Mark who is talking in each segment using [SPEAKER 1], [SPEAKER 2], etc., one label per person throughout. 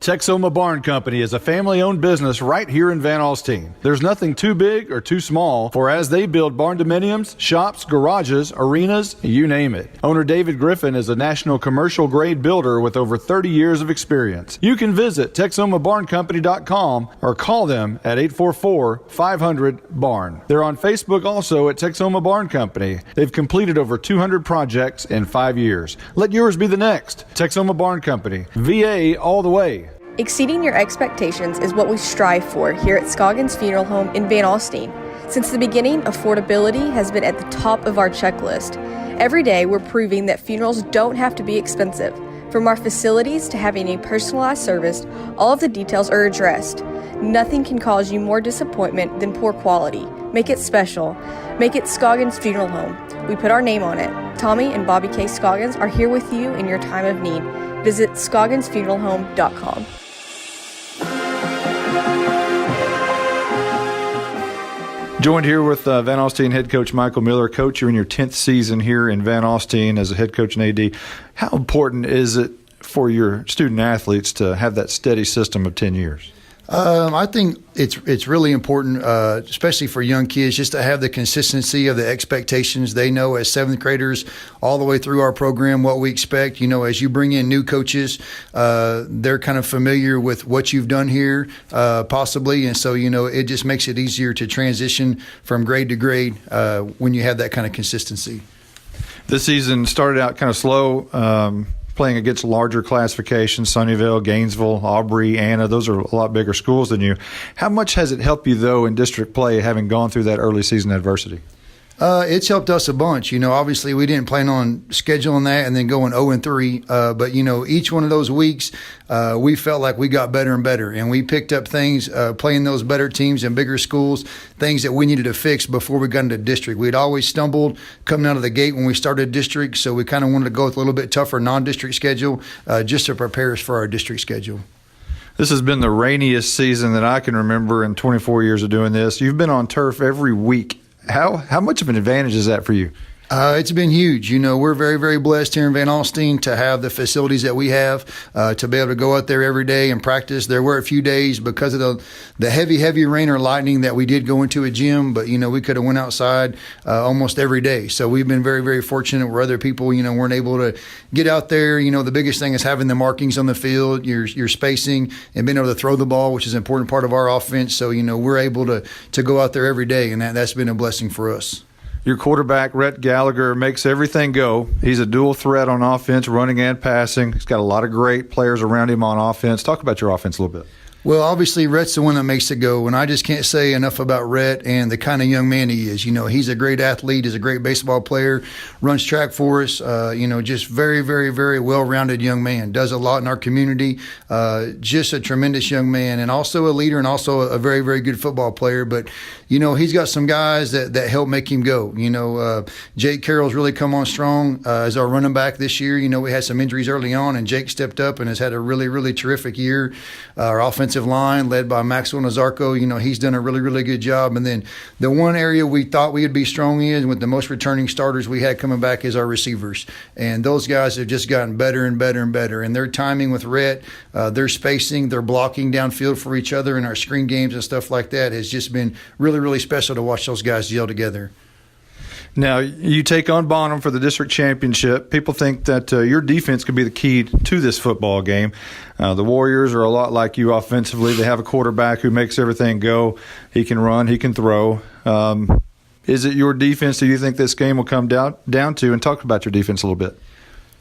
[SPEAKER 1] Texoma Barn Company is a family-owned business right here in Van Alstyne. There's nothing too big or too small, for as they build barn dominiums, shops, garages, arenas, you name it. Owner David Griffin is a national commercial-grade builder with over 30 years of experience. You can visit TexomaBarnCompany.com or call them at 844-500-BARN. They're on Facebook also at Texoma Barn Company. They've completed over 200 projects in 5 years. Let yours be the next. Texoma Barn Company. VA all the way.
[SPEAKER 2] Exceeding your expectations is what we strive for here at Scoggins Funeral Home in Van Alstyne. Since the beginning, affordability has been at the top of our checklist. Every day, we're proving that funerals don't have to be expensive. From our facilities to having a personalized service, all of the details are addressed. Nothing can cause you more disappointment than poor quality. Make it special. Make it Scoggins Funeral Home. We put our name on it. Tommy and Bobby K. Scoggins are here with you in your time of need. Visit ScogginsFuneralHome.com.
[SPEAKER 1] Joined here with Van Alstyne head coach Michael Miller. Coach, you're in your 10th season here in Van Alstyne as a head coach and AD. How important is it for your student athletes to have that steady system of 10 years?
[SPEAKER 3] I think it's really important, especially for young kids, just to have the consistency of the expectations. They know as seventh graders all the way through our program what we expect. You know, as you bring in new coaches, they're kind of familiar with what you've done here, possibly. And so, you know, it just makes it easier to transition from grade to grade when you have that kind of consistency.
[SPEAKER 1] This season started out kind of slow. Playing against larger classifications, Sunnyvale, Gainesville, Aubrey, Anna, those are a lot bigger schools than you. How much has it helped you, though, in district play, having gone through that early season adversity?
[SPEAKER 3] It's helped us a bunch. You know, obviously we didn't plan on scheduling that and then going 0-3. But, you know, each one of those weeks, we felt like we got better and better. And we picked up things, playing those better teams in bigger schools, things that we needed to fix before we got into district. We'd always stumbled coming out of the gate when we started district. So we kind of wanted to go with a little bit tougher non-district schedule just to prepare us for our district schedule.
[SPEAKER 1] This has been the rainiest season that I can remember in 24 years of doing this. You've been on turf every week. How much of an advantage is that for you?
[SPEAKER 3] It's been huge. You know, we're very, very blessed here in Van Alstyne to have the facilities that we have, to be able to go out there every day and practice. There were a few days because of the heavy rain or lightning that we did go into a gym, but, you know, we could have went outside almost every day. So we've been very, very fortunate where other people, you know, weren't able to get out there. You know, the biggest thing is having the markings on the field, your spacing, and being able to throw the ball, which is an important part of our offense. So, you know, we're able to go out there every day, and that's been a blessing for us.
[SPEAKER 1] Your quarterback, Rhett Gallagher, makes everything go. He's a dual threat on offense, running and passing. He's got a lot of great players around him on offense. Talk about your offense a little bit.
[SPEAKER 3] Well, obviously, Rhett's the one that makes it go, and I just can't say enough about Rhett and the kind of young man he is. You know, he's a great athlete. He's a great baseball player, runs track for us, you know, just very, very, very well-rounded young man. Does a lot in our community, just a tremendous young man, and also a leader and also a very, very good football player. But, you know, he's got some guys that help make him go. You know, Jake Carroll's really come on strong as our running back this year. You know, we had some injuries early on, and Jake stepped up and has had a really, really terrific year. Our offensive line led by Maxwell Nazarko, you know, he's done a really, really good job. And then the one area we thought we would be strong in with the most returning starters we had coming back is our receivers. And those guys have just gotten better and better and better. And their timing with Rhett, their spacing, their blocking downfield for each other in our screen games and stuff like that has just been really, really special to watch those guys gel together.
[SPEAKER 1] Now, you take on Bonham for the district championship. People think that your defense could be the key to this football game. The Warriors are a lot like you offensively. They have a quarterback who makes everything go. He can run, he can throw. Is it your defense do you think this game will come down to? And talk about your defense a little bit.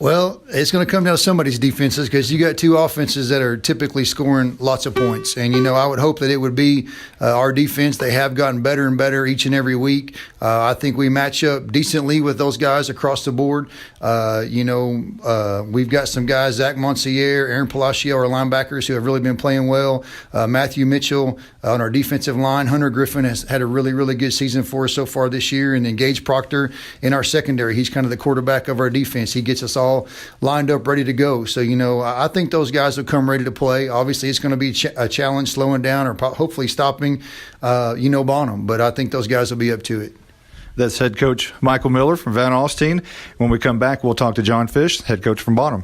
[SPEAKER 3] Well, it's going to come down to somebody's defenses because you got two offenses that are typically scoring lots of points. And, you know, I would hope that it would be our defense. They have gotten better and better each and every week. I think we match up decently with those guys across the board. You know, we've got some guys, Zach Monsier, Aaron Palacio, our linebackers who have really been playing well. Matthew Mitchell on our defensive line. Hunter Griffin has had a really, really good season for us so far this year. And then Gage Proctor in our secondary. He's kind of the quarterback of our defense. He gets us all lined up, ready to go. So, you know, I think those guys will come ready to play. Obviously, it's going to be a challenge slowing down or hopefully stopping, you know, Bonham. But I think those guys will be up to it.
[SPEAKER 1] That's head coach Michael Miller from Van Alstyne. When we come back, we'll talk to John Fish, head coach from Bonham.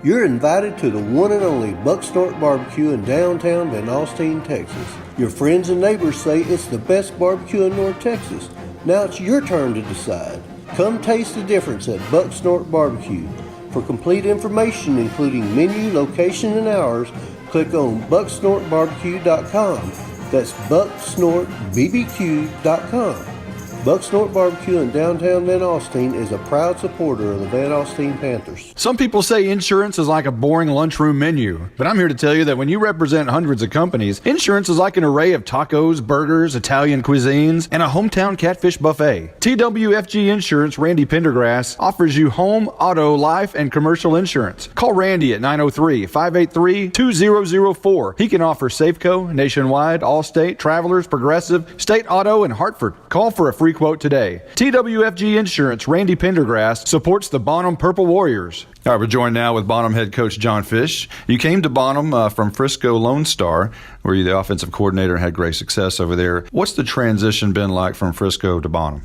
[SPEAKER 4] You're invited to the one and only Buck Snort Barbecue in downtown Van Alstyne, Texas. Your friends and neighbors say it's the best barbecue in North Texas. Now it's your turn to decide. Come taste the difference at Buck Snort Barbecue. For complete information, including menu, location, and hours, click on bucksnortbarbecue.com. That's bucksnortbbq.com. Buck Snort Barbecue in downtown Van Alstyne is a proud supporter of the Van Alstyne Panthers.
[SPEAKER 1] Some people say insurance is like a boring lunchroom menu, but I'm here to tell you that when you represent hundreds of companies, insurance is like an array of tacos, burgers, Italian cuisines, and a hometown catfish buffet. TWFG Insurance Randy Pendergrass offers you home, auto, life, and commercial insurance. Call Randy at 903-583-2004. He can offer Safeco, Nationwide, Allstate, Travelers, Progressive, State Auto, and Hartford. Call for a free quote today. TWFG Insurance, Randy Pendergrass, supports the Bonham Purple Warriors. All right, we're joined now with Bonham head coach John Fish. You came to Bonham from Frisco Lone Star, where you're the offensive coordinator and had great success over there. What's the transition been like from Frisco to Bonham?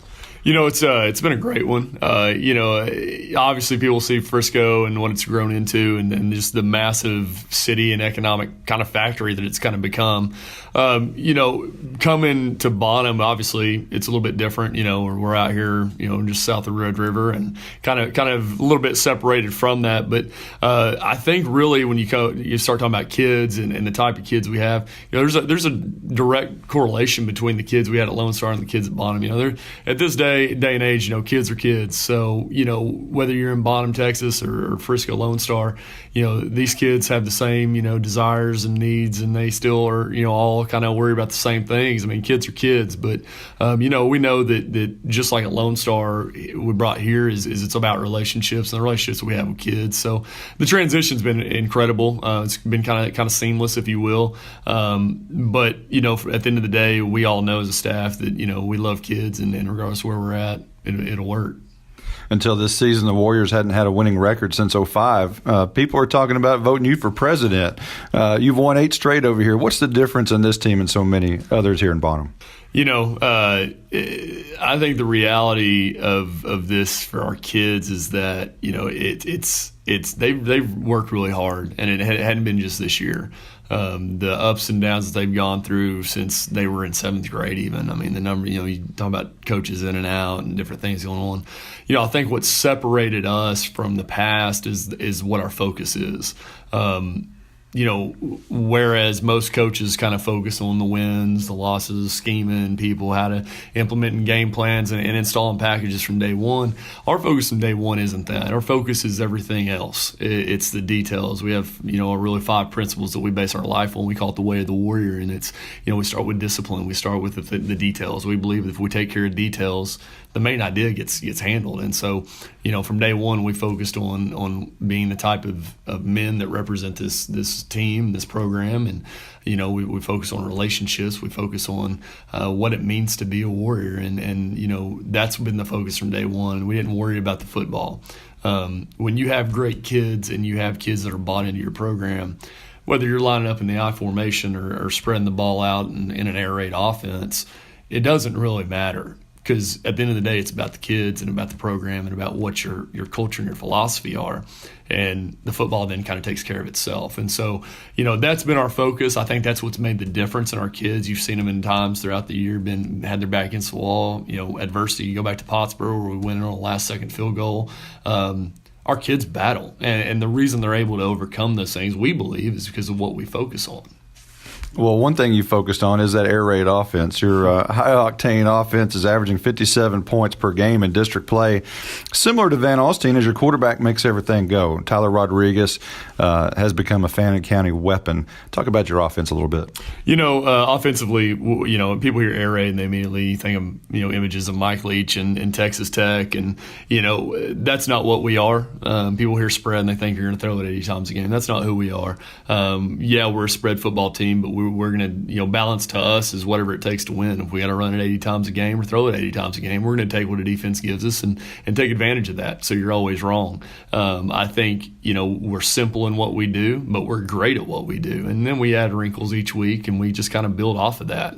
[SPEAKER 5] It's been a great one. Obviously people see Frisco and what it's grown into and just the massive city and economic kind of factory that it's kind of become. Coming to Bonham, obviously it's a little bit different. We're out here, just south of Red River and kind of a little bit separated from that. But I think really when you start talking about kids and the type of kids we have, there's a direct correlation between the kids we had at Lone Star and the kids at Bonham. They're at this day and age, kids are kids. So, whether you're in Bonham, Texas or Frisco Lone Star, these kids have the same, desires and needs, and they still are, all kind of worry about the same things. I mean, kids are kids, but, we know that just like at Lone Star, we brought here is it's about relationships and the relationships we have with kids. So the transition's been incredible. It's been kind of seamless, if you will. But, at the end of the day, we all know as a staff that, we love kids and regardless of where we're at, it'll work.
[SPEAKER 1] Until this season, the Warriors hadn't had a winning record since 2005. People are talking about voting you for president. You've won 8 straight over here. What's the difference in this team and so many others here in Bonham?
[SPEAKER 5] I think the reality of this for our kids is that they've worked really hard, and it hadn't been just this year. The ups and downs that they've gone through since they were in 7th grade even. I mean, the number, you talk about coaches in and out and different things going on. I think what separated us from the past is what our focus is. Whereas most coaches kind of focus on the wins, the losses, scheming people, how to implement game plans and installing packages from day one. Our focus from day one isn't that. Our focus is everything else. It's the details. We have, really 5 principles that we base our life on. We call it the way of the warrior. And it's, we start with discipline. We start with the details. We believe that if we take care of details, the main idea gets handled. And so, from day one, we focused on being the type of men that represent this team, this program. And, we focus on relationships. We focus on what it means to be a warrior. And that's been the focus from day one. We didn't worry about the football. When you have great kids and you have kids that are bought into your program, whether you're lining up in the I formation or spreading the ball out in an air raid offense, it doesn't really matter. Because at the end of the day, it's about the kids and about the program and about what your culture and your philosophy are. And the football then kind of takes care of itself. And so, that's been our focus. I think that's what's made the difference in our kids. You've seen them in times throughout the year, had their back against the wall, adversity. You go back to Pottsboro where we went on a last-second field goal. Our kids battle. And the reason they're able to overcome those things, we believe, is because of what we focus on.
[SPEAKER 1] Well, one thing you focused on is that air raid offense. Your high-octane offense is averaging 57 points per game in district play. Similar to Van Alstyne, as your quarterback makes everything go. Tyler Rodriguez has become a Fannin County weapon. Talk about your offense a little bit.
[SPEAKER 5] Offensively, people hear air raid and they immediately think of, images of Mike Leach and Texas Tech. And, that's not what we are. People hear spread and they think you're going to throw it 80 times a game. That's not who we are. We're a spread football team, but we we're going to, balance to us is whatever it takes to win. If we got to run it 80 times a game or throw it 80 times a game, we're going to take what a defense gives us and take advantage of that. So you're always wrong. I think, we're simple in what we do, but we're great at what we do. And then we add wrinkles each week, and we just kind of build off of that.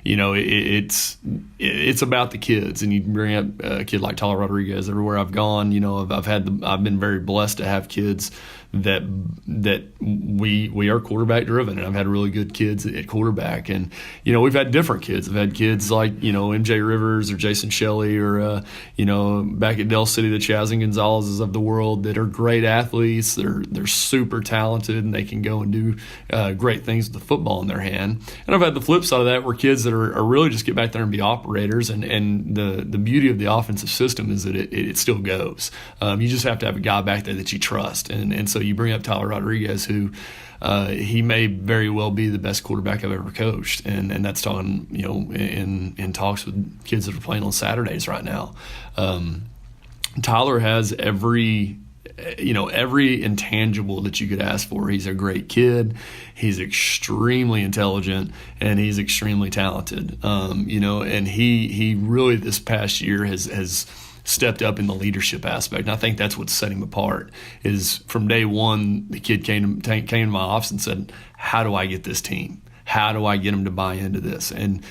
[SPEAKER 5] It's about the kids, and you bring up a kid like Tyler Rodriguez. Everywhere I've gone, I've been very blessed to have kids that we are quarterback driven, and I've had really good kids at quarterback. And we've had different kids. I've had kids like MJ Rivers or Jason Shelley or back at Del City, the Chaz and Gonzalez's of the world that are great athletes. They're super talented, and they can go and do great things with the football in their hand. And I've had the flip side of that, where kids that are really just get back there and be operators. And the beauty of the offensive system is that it still goes. You just have to have a guy back there that you trust. And so you bring up Tyler Rodriguez, who he may very well be the best quarterback I've ever coached, and that's talking in talks with kids that are playing on Saturdays right now. Tyler has every intangible that you could ask for. He's a great kid. He's extremely intelligent, and he's extremely talented. And he really this past year has stepped up in the leadership aspect. And I think that's what set him apart. Is from day one, the kid came to my office and said, "How do I get this team? How do I get them to buy into this?" And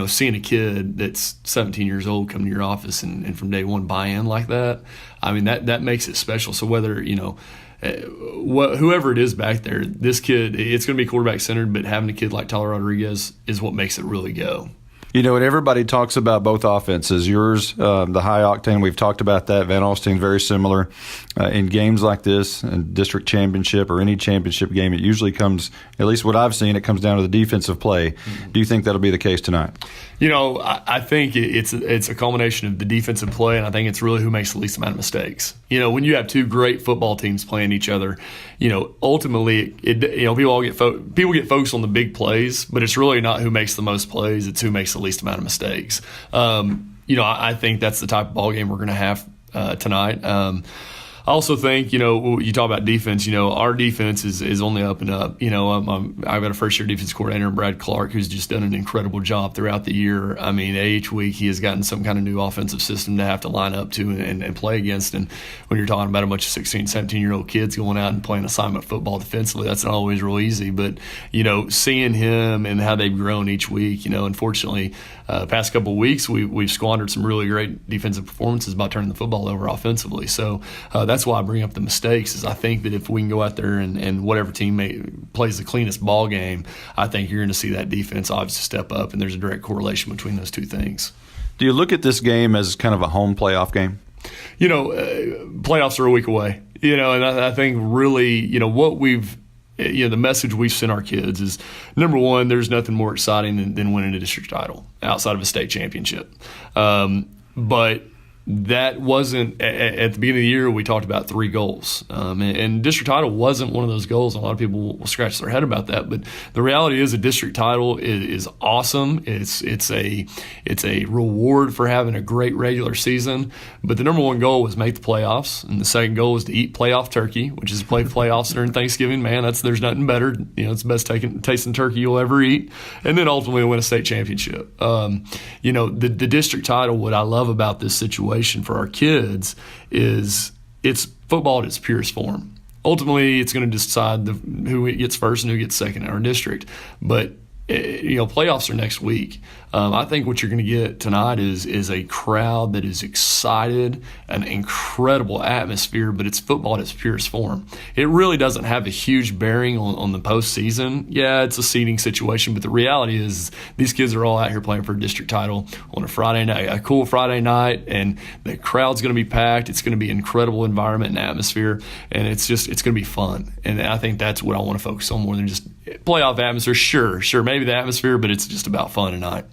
[SPEAKER 5] seeing a kid that's 17 years old come to your office and from day one buy in like that, I mean that makes it special. So whether whoever it is back there, this kid, it's going to be quarterback centered, but having a kid like Tyler Rodriguez is what makes it really go.
[SPEAKER 1] And everybody talks about both offenses. Yours, the high octane, we've talked about that. Van Alstyne, very similar. In games like this, in district championship or any championship game, it usually comes, at least what I've seen, it comes down to the defensive play. Mm-hmm. Do you think that'll be the case tonight?
[SPEAKER 5] I think it's a culmination of the defensive play, and I think it's really who makes the least amount of mistakes. When you have two great football teams playing each other, ultimately, people get focused on the big plays, but it's really not who makes the most plays; it's who makes the least amount of mistakes. I think that's the type of ball game we're going to have tonight. I also think, you talk about defense, our defense is only up and up. I've got a first-year defense coordinator, Brad Clark, who's just done an incredible job throughout the year. I mean, each week he has gotten some kind of new offensive system to have to line up to and play against. And when you're talking about a bunch of 16, 17-year-old kids going out and playing assignment football defensively, that's not always real easy. But, seeing him and how they've grown each week, unfortunately, past couple of weeks we've squandered some really great defensive performances by turning the football over offensively. So that's why I bring up the mistakes. Is I think that if we can go out there and whatever team plays the cleanest ball game, I think you're going to see that defense obviously step up, and there's a direct correlation between those two things.
[SPEAKER 1] Do you look at this game as kind of a home playoff game?
[SPEAKER 5] Playoffs are a week away. And I think really, what we've the message we've sent our kids is, number one, there's nothing more exciting than winning a district title outside of a state championship. But that wasn't at the beginning of the year. We talked about 3 goals, and district title wasn't one of those goals. A lot of people will scratch their head about that, but the reality is a district title is awesome. It's a reward for having a great regular season. But the number one goal was make the playoffs, and the second goal was to eat playoff turkey, which is to play the playoffs during Thanksgiving. Man, there's nothing better. It's the best tasting turkey you'll ever eat, and then ultimately win a state championship. The district title. What I love about this situation for our kids is it's football at its purest form. Ultimately, it's going to decide who gets first and who gets second in our district. But playoffs are next week. I think what you're going to get tonight is a crowd that is excited, an incredible atmosphere, but it's football at its purest form. It really doesn't have a huge bearing on the postseason. Yeah, it's a seeding situation, but the reality is these kids are all out here playing for a district title on a Friday night, a cool Friday night, and the crowd's going to be packed. It's going to be an incredible environment and atmosphere, and it's going to be fun. And I think that's what I want to focus on more than just playoff atmosphere. Sure, maybe the atmosphere, but it's just about fun tonight.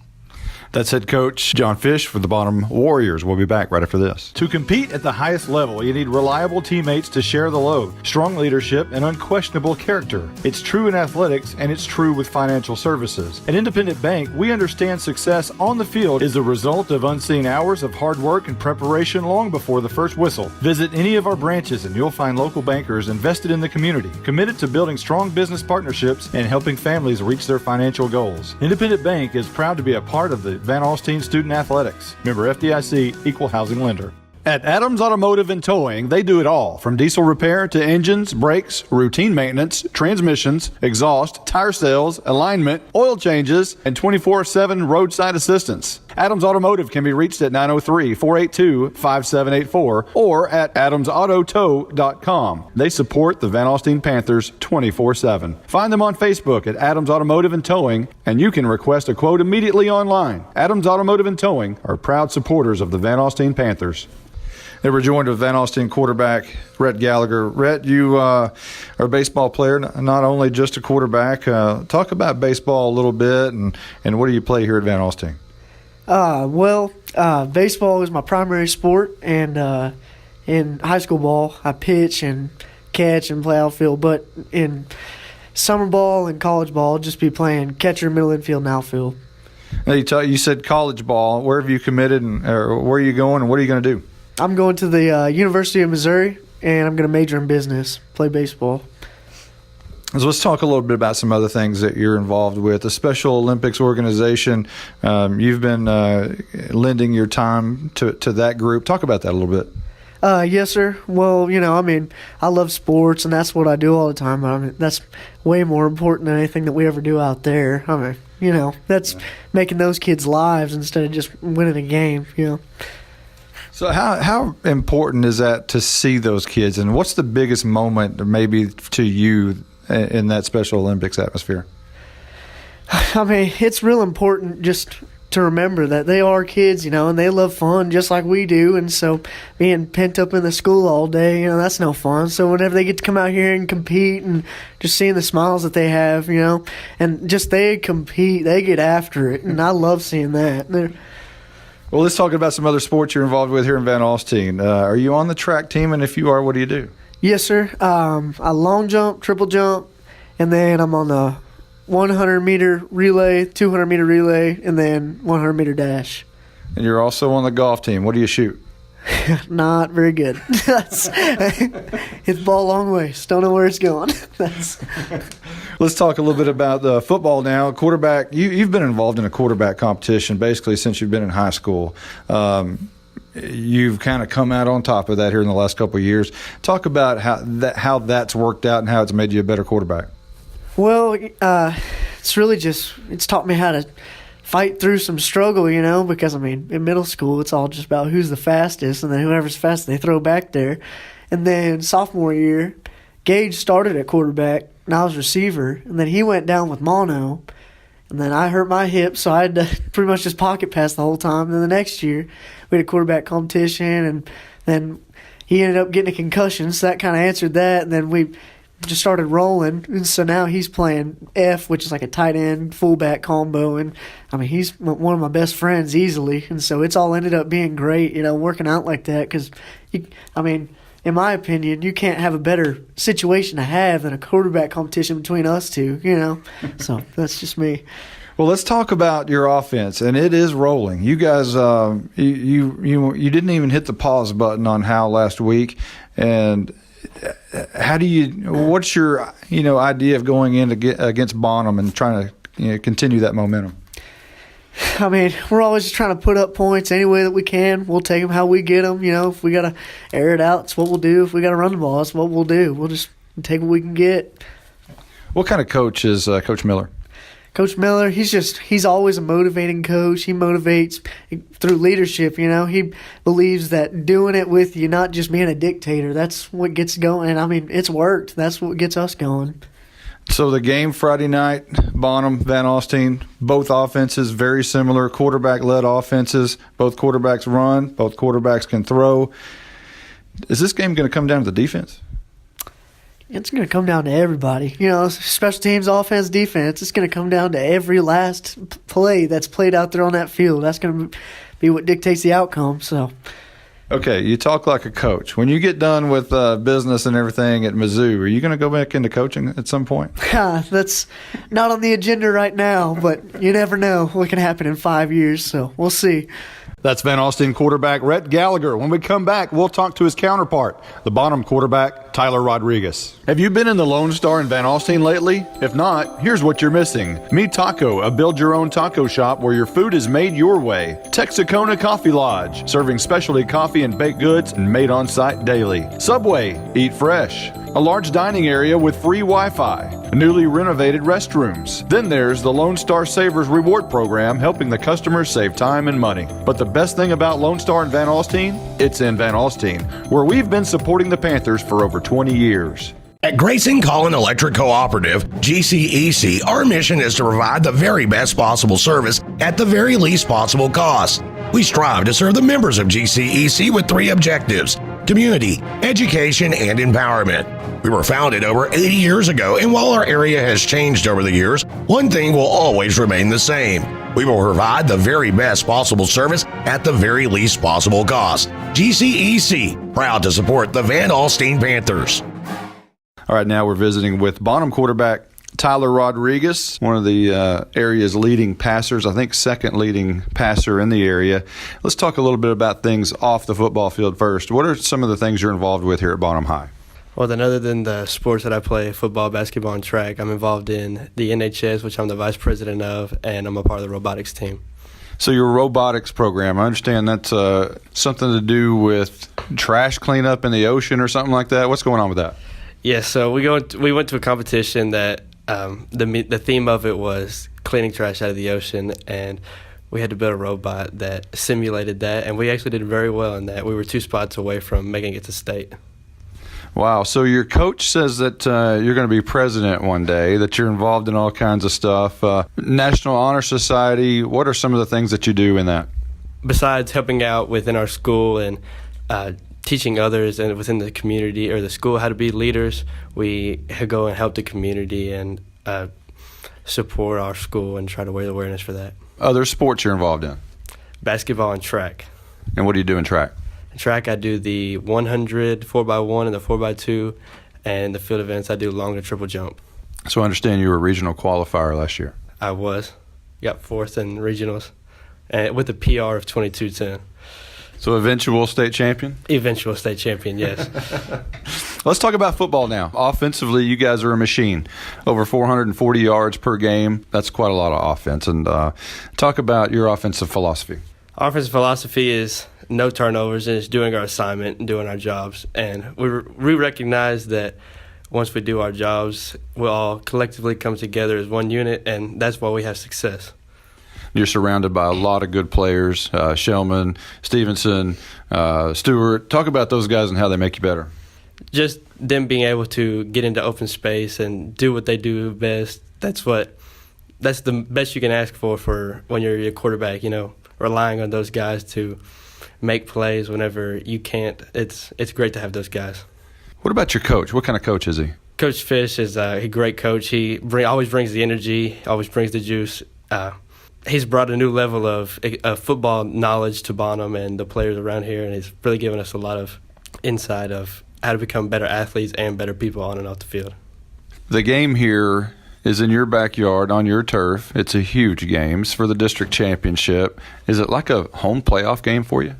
[SPEAKER 1] That's head coach John Fish for the Bonham Warriors. We'll be back right after this. To compete at the highest level, you need reliable teammates to share the load, strong leadership, and unquestionable character. It's true in athletics, and it's true with financial services. At Independent Bank, we understand success on the field is the result of unseen hours of hard work and preparation long before the first whistle. Visit any of our branches, and you'll find local bankers invested in the community, committed to building strong business partnerships and helping families reach their financial goals. Independent Bank is proud to be a part of the Van Alstyne Student Athletics. Member FDIC, Equal Housing Lender. At Adams Automotive and Towing, they do it all, from diesel repair to engines, brakes, routine maintenance, transmissions, exhaust, tire sales, alignment, oil changes, and 24/7 roadside assistance. Adams Automotive can be reached at 903-482-5784 or at adamsautotow.com. They support the Van Alstyne Panthers 24/7. Find them on Facebook at Adams Automotive and Towing, and you can request a quote immediately online. Adams Automotive and Towing are proud supporters of the Van Alstyne Panthers. They were joined with Van Alstyne quarterback Rhett Gallagher. Rhett, you are a baseball player, not only just a quarterback. Talk about baseball a little bit, and what do you play here at Van Alstyne?
[SPEAKER 6] Baseball is my primary sport, and in high school ball, I pitch and catch and play outfield. But in summer ball and college ball, I'll just be playing catcher, middle infield, and outfield.
[SPEAKER 1] Now you said college ball. Where have you committed, and where are you going, and what are you going to do?
[SPEAKER 6] I'm going to the University of Missouri, and I'm going to major in business, play baseball.
[SPEAKER 1] So let's talk a little bit about some other things that you're involved with. The Special Olympics organization, you've been lending your time to that group. Talk about that a little bit.
[SPEAKER 6] Yes, sir. Well, I love sports, and that's what I do all the time. That's way more important than anything that we ever do out there. That's making those kids' lives instead of just winning a game,
[SPEAKER 1] So how important is that to see those kids, and what's the biggest moment maybe to you in that Special Olympics atmosphere?
[SPEAKER 6] It's real important just to remember that they are kids, and they love fun just like we do, and so being pent up in the school all day, that's no fun. So whenever they get to come out here and compete and just seeing the smiles that they have, and just they compete, they get after it, and I love seeing that.
[SPEAKER 1] Well, let's talk about some other sports you're involved with here in Van Alstyne. Are you on the track team, and if you are, what do you do?
[SPEAKER 6] Yes, sir. I long jump, triple jump, and then I'm on the 100-meter relay, 200-meter relay, and then 100-meter dash.
[SPEAKER 1] And you're also on the golf team. What do you shoot?
[SPEAKER 6] Not very good. Hit the ball a long ways. Don't know where it's going.
[SPEAKER 1] Let's talk a little bit about football now. Quarterback, you've been involved in a quarterback competition basically since you've been in high school. You've kind of come out on top of that here in the last couple of years. Talk about how that's worked out and how it's made you a better quarterback.
[SPEAKER 6] Well, it's really it's taught me how to fight through some struggle, because, in middle school, it's all just about who's the fastest, and then whoever's fastest, they throw back there. And then sophomore year, Gage started at quarterback, and I was receiver, and then he went down with mono, and then I hurt my hip, so I had to pretty much just pocket pass the whole time. And then the next year, we had a quarterback competition, and then he ended up getting a concussion, so that kind of answered that, and then we just started rolling, and so now he's playing F, which is like a tight end fullback combo, and he's one of my best friends easily, and so it's all ended up being great, working out like that, because in my opinion, you can't have a better situation to have than a quarterback competition between us two, so that's just me.
[SPEAKER 1] Well, let's talk about your offense, and it is rolling. You guys, you didn't even hit the pause button on Hal last week, and what's your idea of going in to get against Bonham and trying to continue that momentum?
[SPEAKER 6] We're always just trying to put up points any way that we can. We'll take them how we get them. If we got to air it out, it's what we'll do. If we got to run the ball, it's what we'll do. We'll just take what we can get.
[SPEAKER 1] What kind of coach is Coach Miller?
[SPEAKER 6] Coach Miller, he's always a motivating coach. He motivates through leadership, He believes that doing it with you, not just being a dictator, that's what gets going. And, it's worked. That's what gets us going.
[SPEAKER 1] So the game Friday night, Bonham, Van Alstyne, both offenses very similar, quarterback-led offenses. Both quarterbacks run. Both quarterbacks can throw. Is this game going to come down to the defense?
[SPEAKER 6] It's going to come down to everybody. You know, special teams, offense, defense. It's going to come down to every last play that's played out there on that field. That's going to be what dictates the outcome. So,
[SPEAKER 1] Okay, you talk like a coach. When you get done with business and everything at Mizzou, are you going to go back into coaching at some point?
[SPEAKER 6] that's not on the agenda right now, but you never know what can happen in 5 years. So we'll see.
[SPEAKER 1] That's Van Alstyne quarterback Rhett Gallagher. When we come back, we'll talk to his counterpart, the Bonham quarterback Tyler Rodriguez. Have you been in the Lone Star in Van Alstyne lately? If not, here's what you're missing. Me Taco, a build-your-own taco shop where your food is made your way. Texacona Coffee Lodge, serving specialty coffee and baked goods and made on-site daily. Subway, eat fresh. A large dining area with free Wi-Fi. Newly renovated restrooms. Then there's the Lone Star Savers Reward Program, helping the customers save time and money. But the best thing about Lone Star in Van Alstyne? It's in Van Alstyne, where we've been supporting the Panthers for over 20 years.
[SPEAKER 7] At Grayson Collin Electric Cooperative, GCEC, our mission is to provide the very best possible service at the very least possible cost. We strive to serve the members of GCEC with 3 objectives: community, education, and empowerment. We were founded over 80 years ago, and while our area has changed over the years, one thing will always remain the same. We will provide the very best possible service at the very least possible cost. GCEC, proud to support the Van Alstyne Panthers.
[SPEAKER 1] All right, now we're visiting with Bonham quarterback Tyler Rodriguez, one of the area's leading passers, I think second leading passer in the area. Let's talk a little bit about things off the football field first. What are some of the things you're involved with here at Bonham High?
[SPEAKER 8] Well, then other than the sports that I play, football, basketball, and track, I'm involved in the NHS, which I'm the vice president of, and I'm a part of the robotics team.
[SPEAKER 1] So your robotics program, I understand that's something to do with trash cleanup in the ocean or something like that. What's going on with that?
[SPEAKER 8] Yes, so we went to a competition that the theme of it was cleaning trash out of the ocean, and we had to build a robot that simulated that, and we actually did very well in that. We were 2 spots away from making it to state.
[SPEAKER 1] Wow. So your coach says that you're going to be president one day, that you're involved in all kinds of stuff. National Honor Society, what are some of the things that you do in that?
[SPEAKER 8] Besides helping out within our school and teaching others and within the community or the school how to be leaders, we go and help the community and support our school and try to raise awareness for that.
[SPEAKER 1] Other sports you're involved in?
[SPEAKER 8] Basketball and track.
[SPEAKER 1] And what do you do in track?
[SPEAKER 8] In track, I do the 100, 4x1, and the 4x2, and the field events, I do long and triple jump.
[SPEAKER 1] So I understand you were a regional qualifier last year.
[SPEAKER 8] I was. Got 4th in regionals, and with a PR of 22:10.
[SPEAKER 1] So eventual state champion?
[SPEAKER 8] Eventual state champion, yes.
[SPEAKER 1] Let's talk about football now. Offensively, you guys are a machine. Over 440 yards per game. That's quite a lot of offense. And talk about your offensive philosophy.
[SPEAKER 8] Our offensive philosophy is no turnovers, and it's doing our assignment and doing our jobs. And we recognize that once we do our jobs, we'll all collectively come together as one unit, and that's why we have success.
[SPEAKER 1] You're surrounded by a lot of good players, Shellman, Stevenson, Stewart. Talk about those guys and how they make you better.
[SPEAKER 8] Just them being able to get into open space and do what they do best, that's the best you can ask for when you're a quarterback, relying on those guys to make plays whenever you can't. It's great to have those guys.
[SPEAKER 1] What about your coach? What kind of coach is he?
[SPEAKER 8] Coach Fish is a great coach. He always brings the energy, always brings the juice. He's brought a new level of football knowledge to Bonham and the players around here, and he's really given us a lot of insight of how to become better athletes and better people on and off the field.
[SPEAKER 1] The game here is in your backyard on your turf. It's a huge game. It's for the district championship. Is it like a home playoff game for you?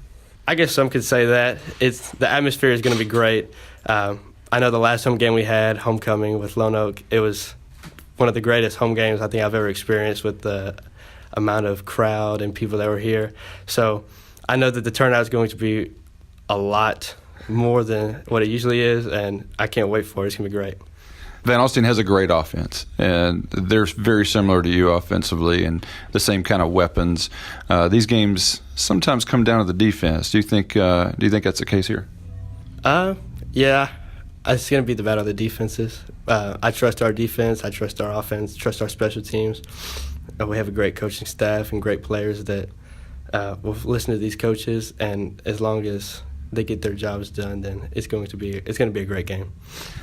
[SPEAKER 8] I guess some could say that. The atmosphere is going to be great. I know the last home game we had, homecoming with Lone Oak, it was one of the greatest home games I think I've ever experienced with the amount of crowd and people that were here. So I know that the turnout is going to be a lot more than what it usually is, and I can't wait for it. It's going to be great.
[SPEAKER 1] Van Alstyne has a great offense, and they're very similar to you offensively and the same kind of weapons. These games sometimes come down to the defense. Do you think that's the case here?
[SPEAKER 8] Yeah. It's going to be the battle of the defenses. I trust our defense. I trust our offense. Trust our special teams. We have a great coaching staff and great players that will listen to these coaches, and as long as they get their jobs done, then it's going to be a great game.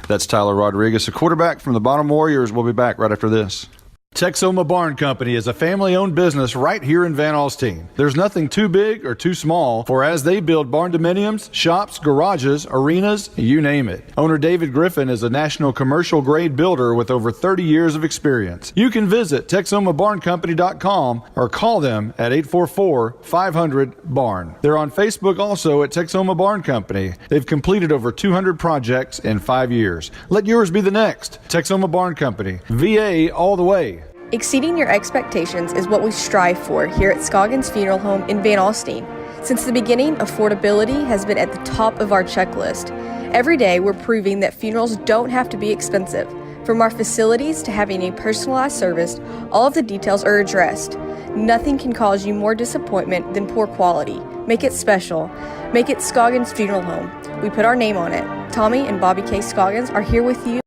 [SPEAKER 1] That's Tyler Rodriguez, a quarterback from the Bonham Warriors. We'll be back right after this. Texoma Barn Company is a family-owned business right here in Van Alstyne. There's nothing too big or too small, for as they build barn dominiums, shops, garages, arenas, you name it. Owner David Griffin is a national commercial-grade builder with over 30 years of experience. You can visit TexomaBarnCompany.com or call them at 844-500-BARN. They're on Facebook also at Texoma Barn Company. They've completed over 200 projects in 5 years. Let yours be the next. Texoma Barn Company. VA all the way.
[SPEAKER 2] Exceeding your expectations is what we strive for here at Scoggins Funeral Home in Van Alstyne. Since the beginning, affordability has been at the top of our checklist. Every day, we're proving that funerals don't have to be expensive. From our facilities to having a personalized service, all of the details are addressed. Nothing can cause you more disappointment than poor quality. Make it special. Make it Scoggins Funeral Home. We put our name on it. Tommy and Bobby K. Scoggins are here with you